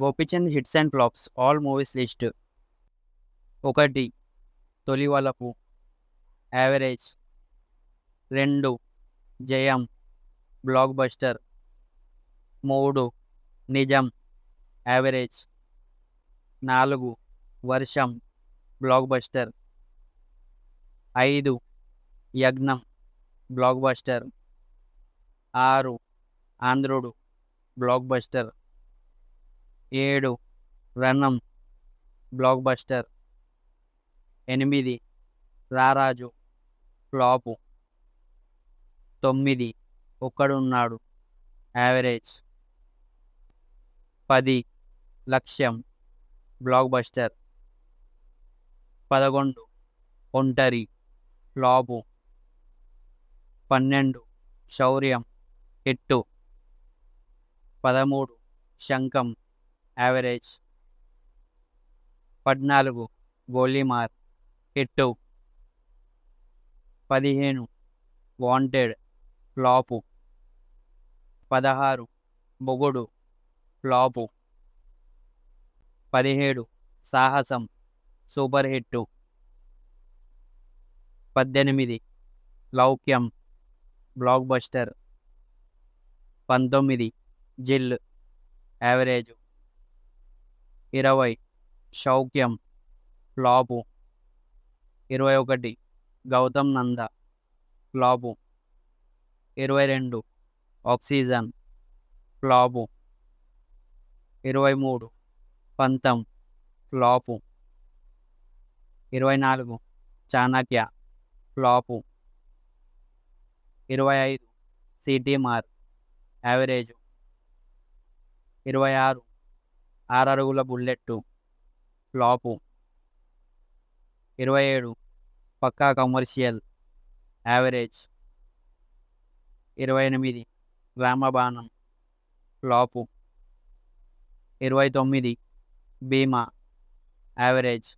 Gopichand hits and flops all movies list. 1 Tholivalapu average. 2 Jayam block buster. 3 నిజం average. 4 వర్షం block buster. 5 యజ్ఞం block buster. 6 Andhrudu blockbuster. 7 Ranam blockbuster. 8 Raraju flop. 9 ఒక్కడున్నాడు average. 10 లక్ష్యం block buster. 11 ఒంటరి flop. 12 శౌర్యం hit. 13 శంఖం average. 14 Golimaar hit. 15 wanted flop. 16 మొగుడు flop. 17 సాహసం super hit. 18 లౌక్యం block buster. 19 జిల్ యావరేజ్. 20 శౌక్యం ఫ్లాపు. 21 గౌతమ్ నంద ఫ్లాపు. 22 oxygen flop. 23 పంతం flop. 24 Chanakya flop. 25 Seeti Maar average. 26 ఆరడుగుల బుల్లెట్టు ఫ్లాపు. 27 పక్కా commercial average. 28 రామబాణం flop. 29 భీమా average.